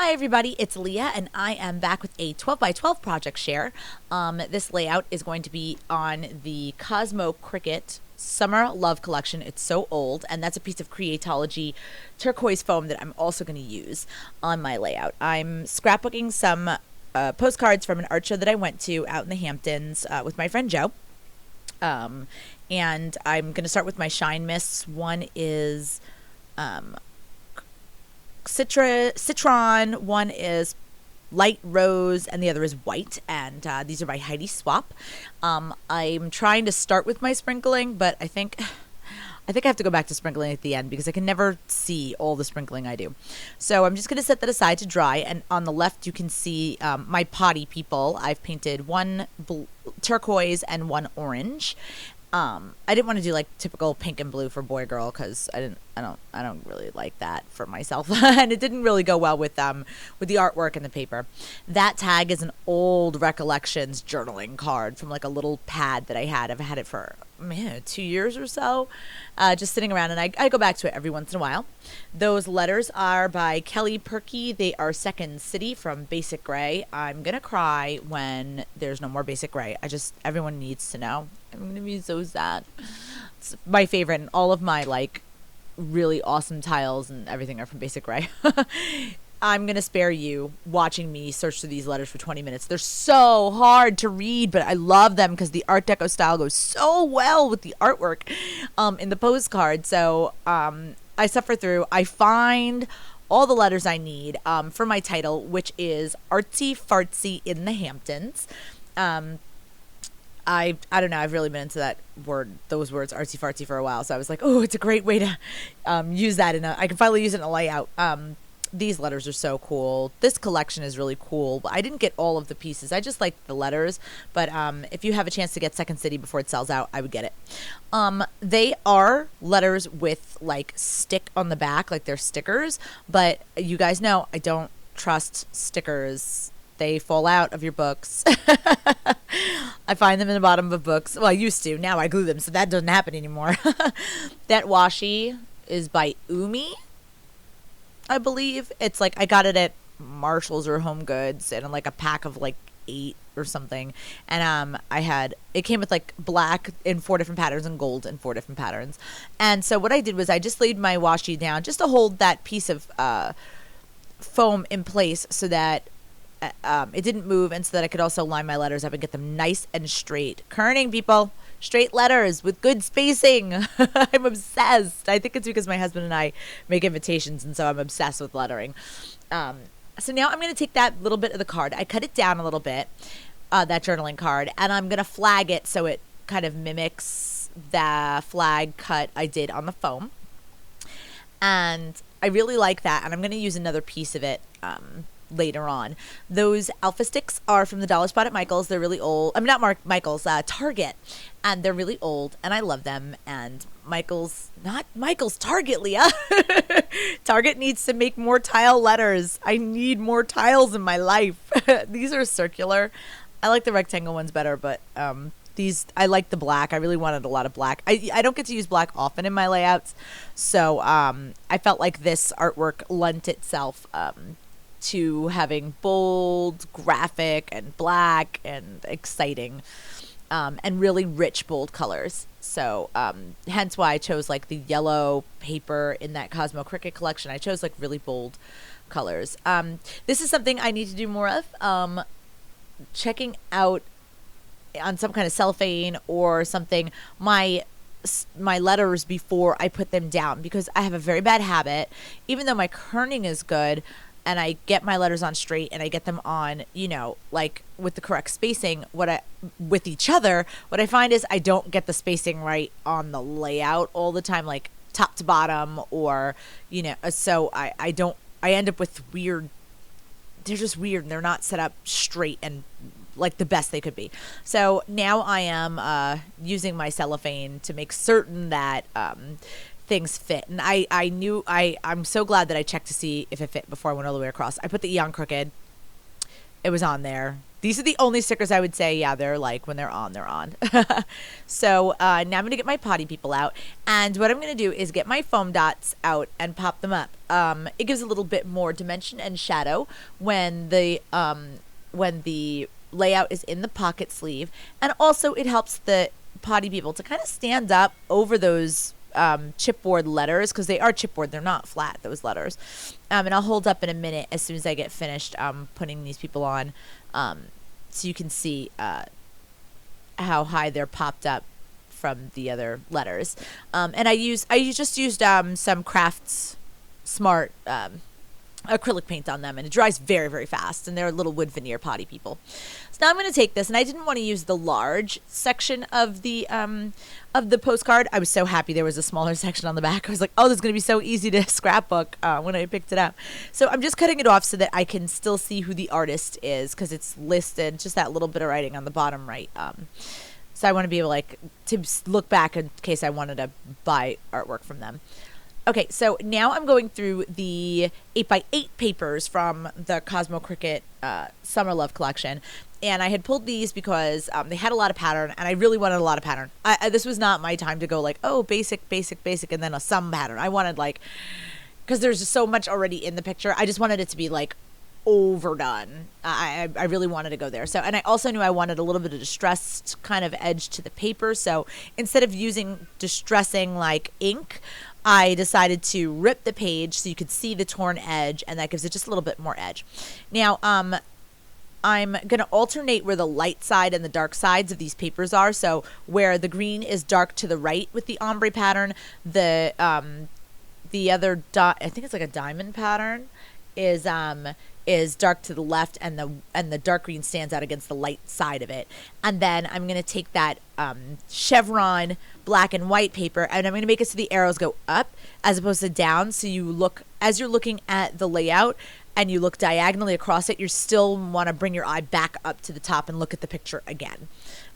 Hi everybody, it's Leah and I am back with a 12 by 12 project share. This layout is going to be on the Cosmo Cricket Summer Love Collection. It's so old, and that's a piece of Creatology turquoise foam that I'm also going to use on my layout. I'm scrapbooking some postcards from an art show that I went to out in the Hamptons with my friend Joe. And I'm going to start with my Shine Mists. One is citron, one is light rose, and the other is white, and these are by Heidi Swap. I'm trying to start with my sprinkling, but I think I have to go back to sprinkling at the end because I can never see all the sprinkling I do. So I'm just going to set that aside to dry, and on the left you can see my potty people. I've painted one turquoise and one orange. I didn't want to do like typical pink and blue for boy girl because I don't really like that for myself, and it didn't really go well with the artwork and the paper. That tag is an old Recollections journaling card from like a little pad that I had. I've had it for 2 years or so, just sitting around, and I go back to it every once in a while. Those letters are by Kelly Perky. They are Second City from Basic Gray. I'm gonna cry when there's no more Basic Gray. Everyone needs to know. I'm gonna be so sad. It's my favorite, and all of my like really awesome tiles and everything are from Basic Gray. I'm gonna spare you watching me search through these letters for 20 minutes. They're so hard to read, but I love them because the Art Deco style goes so well with the artwork in the postcard. So I suffer through. I find all the letters I need for my title, which is Artsy Fartsy in the Hamptons. I don't know. I've really been into those words, artsy fartsy, for a while. So I was like, oh, it's a great way to use that I can finally use it in a layout. These letters are so cool. This collection is really cool. I didn't get all of the pieces. I just liked the letters. But if you have a chance to get Second City before it sells out, I would get it. They are letters with like stick on the back, like they're stickers. But you guys know I don't trust stickers. They fall out of your books. I find them in the bottom of books. Well, I used to. Now I glue them, so that doesn't happen anymore. That washi is by Umi, I believe. It's like I got it at Marshall's or Home Goods, and like a pack of like 8 or something. And it came with like black in 4 different patterns and gold in 4 different patterns. And so what I did was I just laid my washi down just to hold that piece of foam in place so that it didn't move, and so that I could also line my letters up and get them nice and straight. Kerning, people. Straight letters with good spacing. I'm obsessed. I think it's because my husband and I make invitations, and so I'm obsessed with lettering. So now I'm going to take that little bit of the card. I cut it down a little bit, that journaling card, and I'm going to flag it so it kind of mimics the flag cut I did on the foam. And I really like that, and I'm going to use another piece of it later on. Those alpha sticks are from the Dollar Spot at Michael's. They're really old. I'm not Michael's, Target, and they're really old, and I love them. And not Michael's, Target, Leah. Target needs to make more tile letters. I need more tiles in my life. These are circular. I like the rectangle ones better, but I like the black. I really wanted a lot of black. I don't get to use black often in my layouts, so I felt like this artwork lent itself to having bold, graphic, and black, and exciting, and really rich, bold colors. So hence why I chose like the yellow paper in that Cosmo Cricket collection. I chose like really bold colors. This is something I need to do more of. Checking out on some kind of cellophane or something my letters before I put them down, because I have a very bad habit, even though my kerning is good and I get my letters on straight and I get them on, like with the correct spacing, with each other, what I find is I don't get the spacing right on the layout all the time, like top to bottom, or, so I end up with they're just weird, and they're not set up straight and like the best they could be. So now I am using my cellophane to make certain that things fit. And I'm so glad that I checked to see if it fit before I went all the way across. I put the Eon Crooked. It was on there. These are the only stickers I would say, yeah, they're like, when they're on, they're on. So now I'm going to get my potty people out. And what I'm going to do is get my foam dots out and pop them up. It gives a little bit more dimension and shadow when the layout is in the pocket sleeve. And also it helps the potty people to kind of stand up over those chipboard letters, because they are chipboard, they're not flat, those letters. And I'll hold up in a minute as soon as I get finished putting these people on, so you can see how high they're popped up from the other letters. And I just used some Crafts Smart acrylic paint on them, and it dries very, very fast, and they're little wood veneer potty people. So now I'm going to take this, and I didn't want to use the large section of the postcard. I was so happy there was a smaller section on the back. I was like, oh, this is going to be so easy to scrapbook when I picked it up. So I'm just cutting it off so that I can still see who the artist is, because it's listed, just that little bit of writing on the bottom right. So I want to be able to look back in case I wanted to buy artwork from them. Okay, so now I'm going through the 8x8 papers from the Cosmo Cricket Summer Love collection. And I had pulled these because they had a lot of pattern, and I really wanted a lot of pattern. This was not my time to go like, oh, basic, and then some pattern. I wanted because there's just so much already in the picture. I just wanted it to be overdone. I really wanted to go there. So, and I also knew I wanted a little bit of distressed kind of edge to the paper. So instead of using distressing ink, I decided to rip the page so you could see the torn edge, and that gives it just a little bit more edge. Now, I'm going to alternate where the light side and the dark sides of these papers are. So where the green is dark to the right with the ombre pattern, the other dot, I think it's like a diamond pattern, is dark to the left, and the dark green stands out against the light side of it. And then I'm going to take that chevron black and white paper, and I'm going to make it so the arrows go up as opposed to down. So you look, as you're looking at the layout and you look diagonally across it, you still want to bring your eye back up to the top and look at the picture again.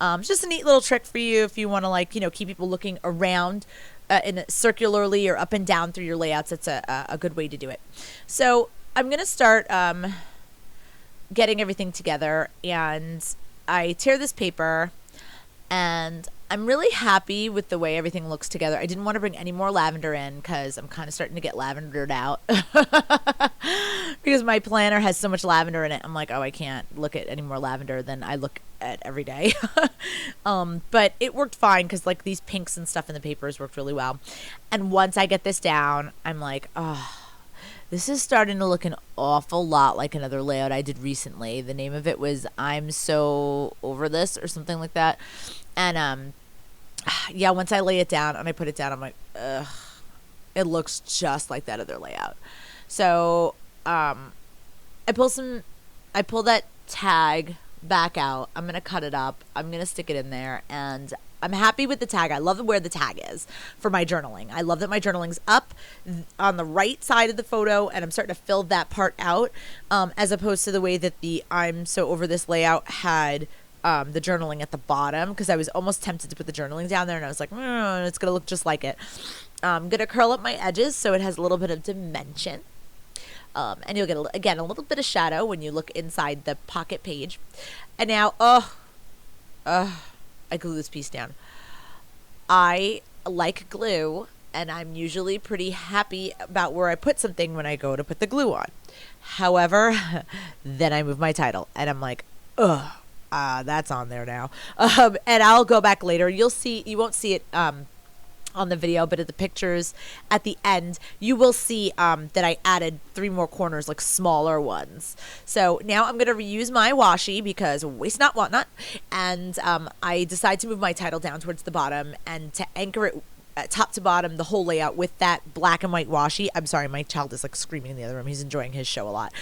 It's just a neat little trick for you if you want to keep people looking around circularly or up and down through your layouts. It's a good way to do it. So I'm going to start getting everything together, and I tear this paper, and I'm really happy with the way everything looks together. I didn't want to bring any more lavender in because I'm kind of starting to get lavendered out because my planner has so much lavender in it. I'm like, oh, I can't look at any more lavender than I look at every day. But it worked fine because these pinks and stuff in the papers worked really well. And once I get this down, I'm like, oh, this is starting to look an awful lot like another layout I did recently. The name of it was I'm So Over This or something like that. And yeah, once I lay it down and I put it down, I'm like, ugh, it looks just like that other layout. So I pull that tag back out. I'm going to cut it up. I'm going to stick it in there, and I'm happy with the tag. I love where the tag is for my journaling. I love that my journaling's up on the right side of the photo, and I'm starting to fill that part out, as opposed to the way that the I'm So Over This layout had the journaling at the bottom, because I was almost tempted to put the journaling down there, and I was like, it's going to look just like it. I'm going to curl up my edges so it has a little bit of dimension. And you'll get, again, a little bit of shadow when you look inside the pocket page. And now, I glue this piece down. I like glue, and I'm usually pretty happy about where I put something when I go to put the glue on. However, then I move my title, and I'm like, that's on there now. And I'll go back later. You won't see it on the video, but at the pictures at the end, you will see that I added 3 more corners, smaller ones. So now I'm going to reuse my washi because waste not, want not. And I decide to move my title down towards the bottom and to anchor it top to bottom, the whole layout with that black and white washi. I'm sorry, my child is screaming in the other room. He's enjoying his show a lot.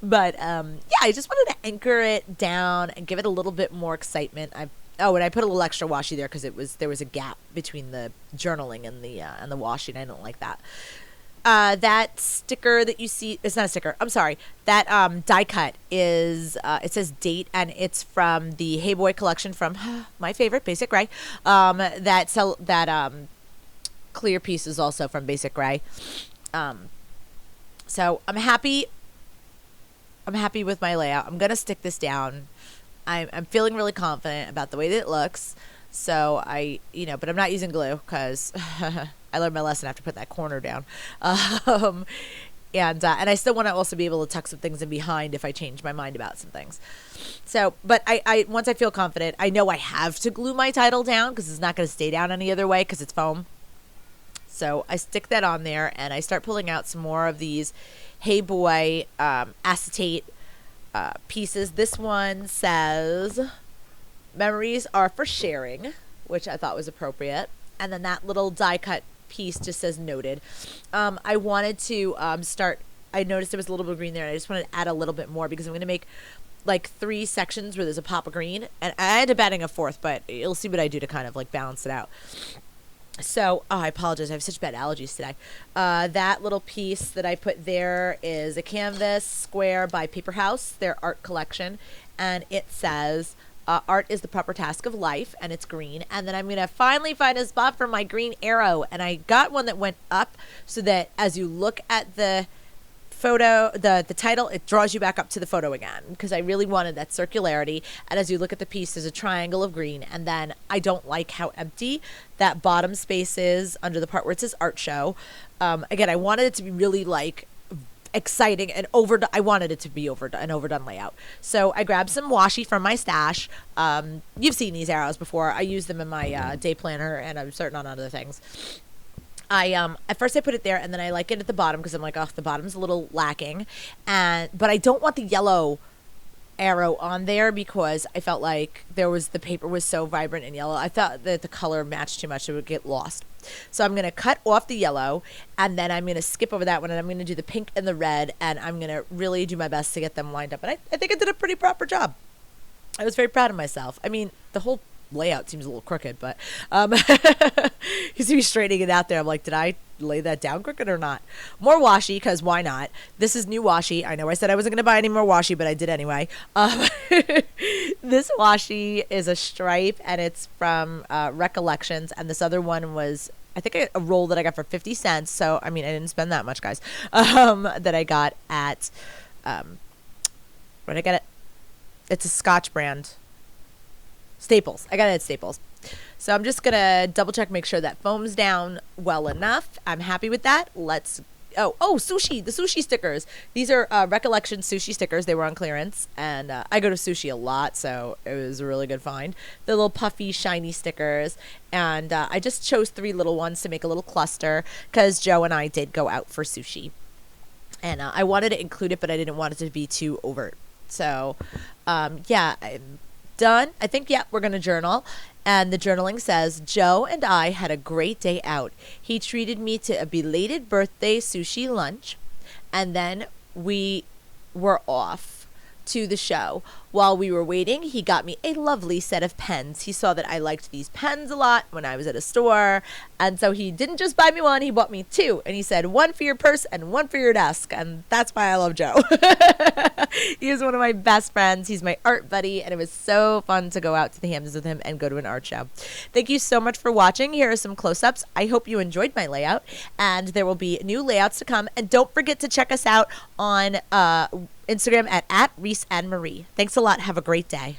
But yeah, I just wanted to anchor it down and give it a little bit more excitement. And I put a little extra washi there because there was a gap between the journaling and the washi, and I don't like that. That sticker that you see, it's not a sticker, I'm sorry. That die cut is, it says date, and it's from the Hey Boy collection from my favorite, Basic Gray. That clear piece is also from Basic Gray. So I'm happy I'm happy with my layout. I'm going to stick this down. I'm feeling really confident about the way that it looks. So but I'm not using glue because I learned my lesson after put that corner down. And I still want to also be able to tuck some things in behind if I change my mind about some things. So, but I once I feel confident, I know I have to glue my title down because it's not going to stay down any other way because it's foam. So I stick that on there and I start pulling out some more of these Hey Boy acetate pieces. This one says memories are for sharing, which I thought was appropriate. And then that little die cut piece just says noted. I wanted to I noticed there was a little bit of green there and I just wanted to add a little bit more because I'm going to make like 3 sections where there's a pop of green, and I ended up adding a 4th, but you'll see what I do to kind of like balance it out. So, I apologize. I have such bad allergies today. That little piece that I put there is a canvas square by Paper House, their art collection. And it says, art is the proper task of life, and it's green. And then I'm going to finally find a spot for my green arrow. And I got one that went up so that as you look at the photo, the title, it draws you back up to the photo again because I really wanted that circularity. And as you look at the piece, there's a triangle of green, and then I don't like how empty that bottom space is under the part where it says art show. Again, I wanted it to be really like exciting and overdone. I wanted it to be an overdone layout. So I grabbed some washi from my stash. You've seen these arrows before. I use them in my day planner, and I'm starting on other things. At first I put it there, and then I like it at the bottom because I'm like, oh, the bottom's a little lacking, but I don't want the yellow arrow on there because I felt like the paper was so vibrant and yellow. I thought that the color matched too much; it would get lost. So I'm going to cut off the yellow, and then I'm going to skip over that one, and I'm going to do the pink and the red, and I'm going to really do my best to get them lined up. And I think I did a pretty proper job. I was very proud of myself. I mean, the whole layout seems a little crooked, but you see me straightening it out there. I'm like, did I lay that down crooked or not? More washi, because why not? This is new washi. I know I said I wasn't going to buy any more washi, but I did anyway. This washi is a stripe, and it's from Recollections, and this other one was, I think, a roll that I got for 50 cents. So, I mean, I didn't spend that much, guys, that I got at, where did I get it? It's a Scotch brand. Staples. I got it at Staples. So I'm just going to double check, make sure that foam's down well enough. I'm happy with that. Sushi, the sushi stickers. These are Recollection sushi stickers. They were on clearance, and I go to sushi a lot, so it was a really good find. The little puffy, shiny stickers, and I just chose 3 little ones to make a little cluster because Joe and I did go out for sushi, and I wanted to include it, but I didn't want it to be too overt. So, I'm done. I think, we're going to journal. And the journaling says, Joe and I had a great day out. He treated me to a belated birthday sushi lunch, and then we were off to the show. While we were waiting, he got me a lovely set of pens. He saw that I liked these pens a lot when I was at a store, and so he didn't just buy me one, he bought me 2. And he said, 1 for your purse and 1 for your desk. And that's why I love Joe. He is one of my best friends. He's my art buddy, and it was so fun to go out to the Hamptons with him and go to an art show. Thank you so much for watching. Here are some close-ups. I hope you enjoyed my layout, and there will be new layouts to come. And don't forget to check us out on Instagram at Reese and Marie. Thanks a lot. Have a great day.